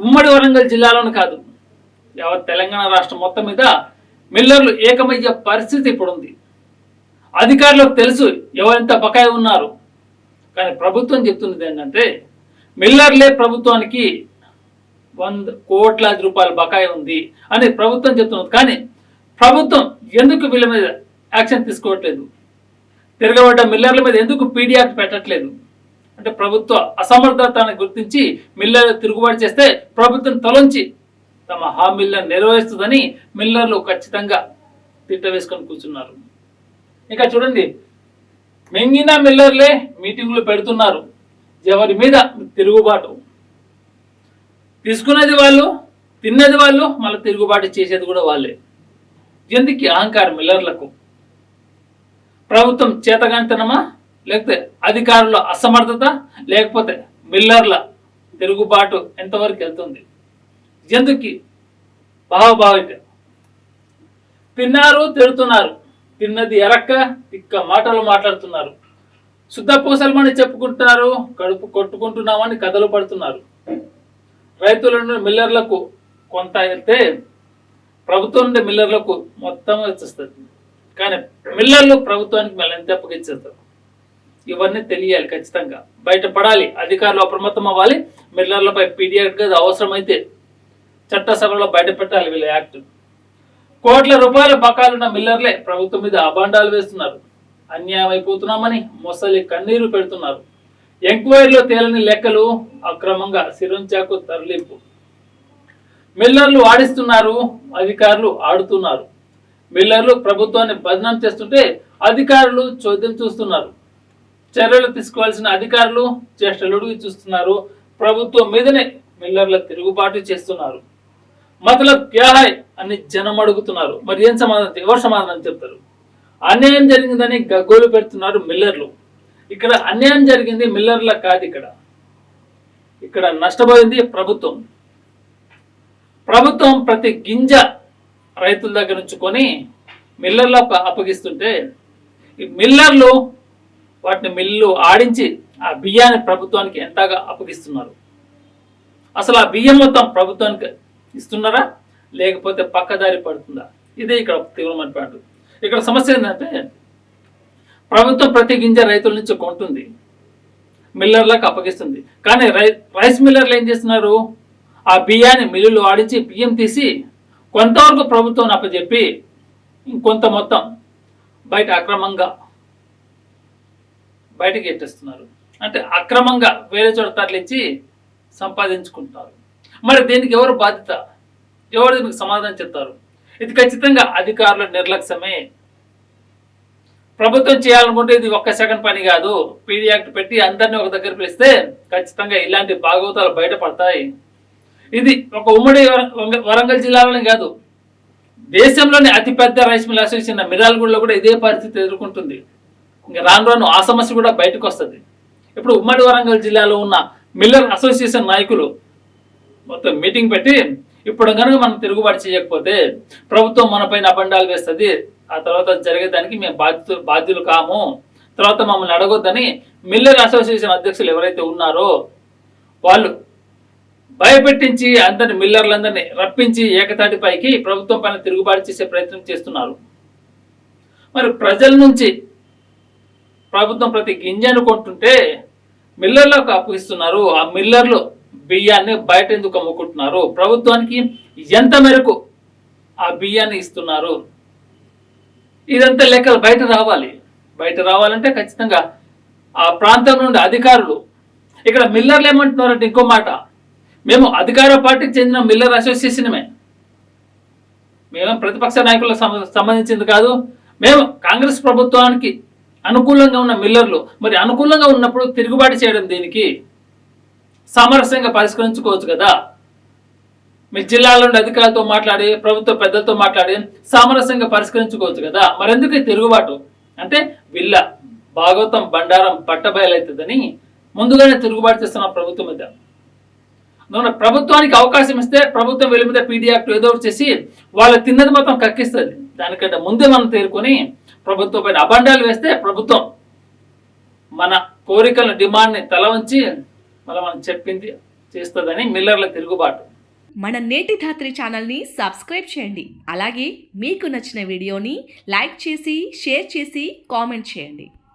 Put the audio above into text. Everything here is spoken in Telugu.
ఉమ్మడి వరంగల్ జిల్లాలోని కాదు, యావత్ తెలంగాణ రాష్ట్రం మొత్తం మీద మిల్లర్లు ఏకమయ్యే పరిస్థితి ఇప్పుడు ఉంది. అధికారులకు తెలుసు ఎవరెంత బకాయి ఉన్నారు. కానీ ప్రభుత్వం చెప్తున్నది ఏంటంటే మిల్లర్లే ప్రభుత్వానికి 100 కోట్లాది రూపాయల బకాయి ఉంది అని ప్రభుత్వం చెప్తున్నది. కానీ ప్రభుత్వం ఎందుకు వీళ్ళ మీద యాక్షన్ తీసుకోవట్లేదు? తిరగబడ్డ మిల్లర్ల మీద ఎందుకు పీడీ యాక్ట్ పెట్టట్లేదు? అంటే ప్రభుత్వ అసమర్థతను గుర్తించి మిల్లర్లు తిరుగుబాటు చేస్తే ప్రభుత్వం తొలగించి తమ హామీలను నెరవేరుస్తుందని మిల్లర్లు ఖచ్చితంగా తిట్ట వేసుకొని కూర్చున్నారు. ఇక చూడండి, మింగిన మిల్లర్లే మీటింగులు పెడుతున్నారు. ఎవరి మీద తిరుగుబాటు? తీసుకునేది వాళ్ళు, తిన్నది వాళ్ళు, మళ్ళీ తిరుగుబాటు చేసేది కూడా వాళ్ళే. ఎందుకు అహంకారం మిల్లర్లకు? ప్రభుత్వం చేతగానితనమా, లేకపోతే అధికారుల అసమర్థత, లేకపోతే మిల్లర్ల తిరుగుబాటు ఎంతవరకు వెళ్తుంది? ఎందుకు భావభావిక? తిన్నారు, తిడుతున్నారు, తిన్నది ఎరక్క తిక్క మాటలు మాట్లాడుతున్నారు, శుద్ధ పూసలమని చెప్పుకుంటున్నారు, కడుపు కొట్టుకుంటున్నామని కథలు పడుతున్నారు. రైతులను మిల్లర్లకు కొంత వెళ్తే ప్రభుత్వం నుండి మిల్లర్లకు మొత్తం వచ్చేస్తుంది. కానీ మిల్లర్లు ప్రభుత్వానికి మళ్ళీ ఎంత అప్పగిచ్చేస్తారు? ఇవన్నీ తెలియాలి, ఖచ్చితంగా బయటపడాలి. అధికారులు అప్రమత్తం అవ్వాలి. మిల్లర్లపై పీడియాక్ట్గా అవసరమైతే చట్టసభలో బయట పెట్టాలి వీళ్ళ యాక్ట్. కోట్ల రూపాయల బకాలున్న మిల్లర్లే ప్రభుత్వం మీద అబాండాలు వేస్తున్నారు. అన్యాయం అయిపోతున్నామని మొసలి కన్నీరు పెడుతున్నారు. ఎంక్వైరీలో తేలని లెక్కలు, అక్రమంగా సిరంచాకు తరలింపు. మిల్లర్లు ఆడిస్తున్నారు, అధికారులు ఆడుతున్నారు. మిల్లర్లు ప్రభుత్వాన్ని బదనాం చేస్తుంటే అధికారులు చోద్యం చూస్తున్నారు. చర్యలు తీసుకోవాల్సిన అధికారులు చేష్టలుడిగి చూస్తున్నారు. ప్రభుత్వం మీదనే మిల్లర్ల తిరుగుబాటు చేస్తున్నారు. మతలబ్ క్యా హై అని జనం అడుగుతున్నారు. మరి ఏం సమాధానం, ఎవరు సమాధానం చెప్తారు? అన్యాయం జరిగిందని గగ్గోలు పెడుతున్నారు మిల్లర్లు. ఇక్కడ అన్యాయం జరిగింది మిల్లర్ల కాదు, ఇక్కడ నష్టపోయింది ప్రభుత్వం. ప్రభుత్వం ప్రతి గింజ రైతుల దగ్గర నుంచి కొని మిల్లర్లకు అప్పగిస్తుంటే ఈ మిల్లర్లు వాటిని మిల్లు ఆడించి ఆ బియ్యాన్ని ప్రభుత్వానికి ఎంతగా అప్పగిస్తున్నారు. అసలు ఆ బియ్యం మొత్తం ప్రభుత్వానికి ఇస్తున్నారా, లేకపోతే పక్కదారి పడుతుందా? ఇదే ఇక్కడ తీవ్రమైన పాయింట్. ఇక్కడ సమస్య ఏంటంటే ప్రభుత్వం ప్రతి గింజ రైతుల నుంచి కొంటుంది, మిల్లర్లకు అప్పగిస్తుంది. కానీ రైస్ మిల్లర్లు ఏం చేస్తున్నారు? ఆ బియ్యాన్ని మిల్లులు ఆడించి బియ్యం తీసి కొంతవరకు ప్రభుత్వం అప్పచెప్పి ఇంకొంత మొత్తం బయట అక్రమంగా బయటకి ఎట్టేస్తున్నారు. అంటే అక్రమంగా వేరే చోట తరలించి సంపాదించుకుంటారు. మరి దీనికి ఎవరు బాధ్యత? ఎవరు దీనికి సమాధానం చెప్తారు? ఇది ఖచ్చితంగా అధికారుల నిర్లక్ష్యమే. ప్రభుత్వం చేయాలనుకుంటే ఇది ఒక్క సెకండ్ పని కాదు. పీడీ యాక్ట్ పెట్టి అందరినీ ఒక దగ్గర పిలిస్తే ఖచ్చితంగా ఇలాంటి భాగవతాలు బయటపడతాయి. ఇది ఒక ఉమ్మడి వరంగల్ జిల్లాలోనే కాదు, దేశంలోని అతిపెద్ద రైస్ మిల్ అసోసియేషన్ మిర్యాలగూడలో కూడా ఇదే పరిస్థితి ఎదుర్కొంటుంది. ఇంకా రాను రాను ఆ సమస్య కూడా బయటకు వస్తుంది. ఇప్పుడు ఉమ్మడి వరంగల్ జిల్లాలో ఉన్న మిల్లర్ అసోసియేషన్ నాయకులు మొత్తం మీటింగ్ పెట్టి ఇప్పుడు కనుక మనం తిరుగుబాటు చేయకపోతే ప్రభుత్వం మన పైన అబండాలు వేస్తుంది, ఆ తర్వాత జరిగేదానికి మేము బాధ్యులు కాము, తర్వాత మమ్మల్ని అడగొద్దని మిల్లర్ అసోసియేషన్ అధ్యక్షులు ఎవరైతే ఉన్నారో వాళ్ళు భయపెట్టించి అందరిని మిల్లర్లందరినీ రప్పించి ఏకతాటిపైకి ప్రభుత్వం పైన తిరుగుబాటు చేసే ప్రయత్నం చేస్తున్నారు. మరి ప్రజల నుంచి ప్రభుత్వం ప్రతి గింజను కొంటుంటే మిల్లర్లకు అప్పగిస్తున్నారు. ఆ మిల్లర్లు బియ్యాన్ని బయట ఎందుకు అమ్ముకుంటున్నారు? ప్రభుత్వానికి ఎంత మేరకు ఆ బియ్యాన్ని ఇస్తున్నారు? ఇదంతా లెక్కలు బయట రావాలి. బయట రావాలంటే ఖచ్చితంగా ఆ ప్రాంతం నుండి అధికారులు, ఇక్కడ మిల్లర్లు ఏమంటున్నారంటే ఇంకో మాట, మేము అధికార పార్టీకి చెందిన మిల్లర్ అసోసియేషనమే, మేము ప్రతిపక్ష నాయకులకు సంబంధించింది కాదు, మేము కాంగ్రెస్ ప్రభుత్వానికి అనుకూలంగా ఉన్న మిల్లర్లు. మరి అనుకూలంగా ఉన్నప్పుడు తిరుగుబాటు చేయడం దీనికి? సామరస్యంగా పరిష్కరించుకోవచ్చు కదా. మీ జిల్లాలోని అధికారులతో మాట్లాడి, ప్రభుత్వ పెద్దలతో మాట్లాడి సామరస్యంగా పరిష్కరించుకోవచ్చు కదా. మరెందుకు తిరుగుబాటు? అంటే వీళ్ళ భాగవతం బండారం పట్టబయలవుతుందని ముందుగానే తిరుగుబాటు చేస్తున్న ప్రభుత్వం మీద. ప్రభుత్వానికి అవకాశం ఇస్తే ప్రభుత్వం వీళ్ళ మీద పీడీ యాక్ట్ ఏదో చేసి వాళ్ళు తిన్నది మొత్తం కక్కిస్తుంది. దానికంటే ముందే మనం తేరుకొని ప్రభుత్వం పైన అబండాలు వేస్తే ప్రభుత్వం మన కోరికల డిమాండ్ని తల వంచి మళ్ళీ మనం చెప్పింది చేస్తుందని మిల్లర్ల తిరుగుబాటు. మన నేటి ధాత్రి ఛానల్ని సబ్స్క్రైబ్ చేయండి. అలాగే మీకు నచ్చిన వీడియోని లైక్ చేసి షేర్ చేసి కామెంట్ చేయండి.